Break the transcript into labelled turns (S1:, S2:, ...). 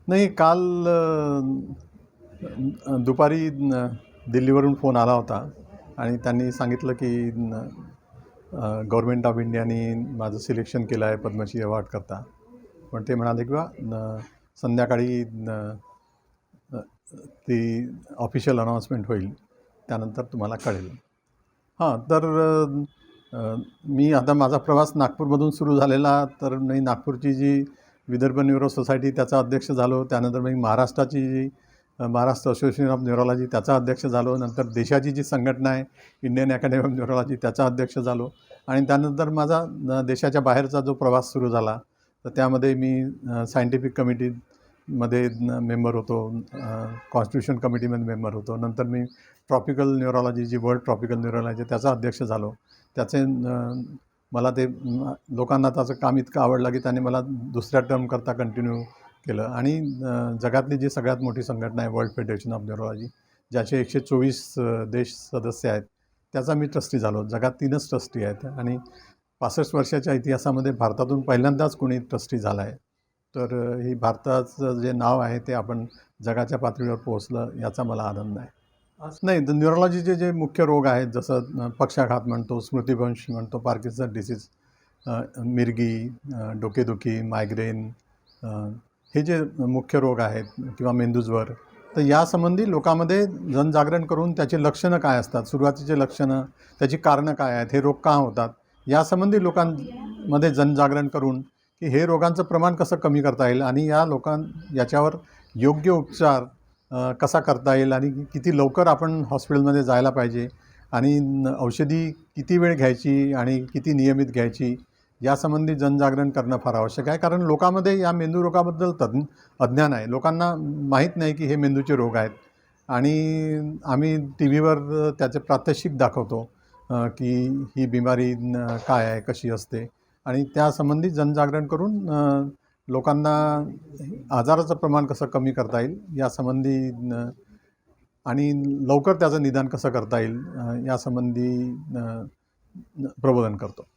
S1: नाही, काल दुपारी दिल्लीवरून फोन आला होता आणि त्यांनी सांगितलं की गव्हर्मेंट ऑफ इंडियाने माझं सिलेक्शन केलं आहे पद्मश्री अवॉर्डकरता. पण ते म्हणाले की संध्याकाळी ती ऑफिशियल अनाऊन्समेंट होईल, त्यानंतर तुम्हाला कळेल. हां, तर मी आता माझा प्रवास नागपूरमधून सुरू झालेला, तर मी नागपूरची जी विदर्भ न्यूरो सोसायटी त्याचा अध्यक्ष झालो. त्यानंतर मी महाराष्ट्राची जी महाराष्ट्र असोसिएशन ऑफ न्यूरोलॉजी त्याचा अध्यक्ष झालो. नंतर देशाची जी संघटना आहे इंडियन अकॅडमी ऑफ न्यूरोलॉजी त्याचा अध्यक्ष झालो. आणि त्यानंतर माझा देशाच्या बाहेरचा जो प्रवास सुरू झाला, तर त्यामध्ये मी सायंटिफिक कमिटीमध्ये मेंबर होतो, कॉन्स्टिट्यूशन कमिटीमध्ये मेंबर होतो. नंतर मी ट्रॉपिकल न्यूरोलॉजी जी वर्ल्ड ट्रॉपिकल न्यूरोलॉजी त्याचा अध्यक्ष झालो. त्याचे मला ते लोकांना त्याचं काम इतकं आवडलं की त्याने मला दुसऱ्या टर्मकरता कंटिन्यू केलं. आणि जगातली जी सगळ्यात मोठी संघटना आहे वर्ल्ड फेडरेशन ऑफ न्यूरोलॉजी, ज्याचे 124 देश सदस्य आहेत, त्याचा मी ट्रस्टी झालो. जगात 3च ट्रस्टी आहेत आणि 65 वर्षाच्या इतिहासामध्ये भारतातून पहिल्यांदाच कोणी ट्रस्टी झाला आहे. तर ही भारताचं जे नाव आहे ते आपण जगाच्या पातळीवर पोहोचलं, याचा मला आनंद आहे. नाही, तर न्यूरोलॉजीचे जे मुख्य रोग आहेत, जसं पक्षाघात म्हणतो, स्मृतिभ्रंश म्हणतो, पार्किन्सन डिसीज, मिरगी, डोकेदुखी, मायग्रेन, हे जे मुख्य रोग आहेत किंवा मेंदूज्वर, तर यासंबंधी लोकांमध्ये जनजागरण करून त्याची लक्षणं काय असतात, सुरुवातीचे लक्षणं, त्याची कारणं काय आहेत, हे रोग का होतात, यासंबंधी लोकांमध्ये जनजागरण करून की हे रोगांचं प्रमाण कसं कमी करता येईल आणि याच्यावर योग्य उपचार कसा करता येईल आणि किती लवकर आपण हॉस्पिटलमध्ये जायला पाहिजे आणि औषधी किती वेळ घ्यायची आणि किती नियमित घ्यायची, यासंबंधी जनजागरण करणं फार आवश्यक आहे. कारण लोकांमध्ये या मेंदू रोगाबद्दल अज्ञान आहे. लोकांना माहीत नाही की हे मेंदूचे रोग आहेत. आणि आम्ही टी व्हीवर त्याचे प्रात्यक्षिक दाखवतो की ही बिमारी काय आहे, कशी असते, आणि त्यासंबंधी जनजागरण करून लोकांना आजाराचं प्रमाण कसं कमी करता येईल यासंबंधी आणि लवकर त्याचं निदान कसं करता येईल यासंबंधी प्रबोधन करतो.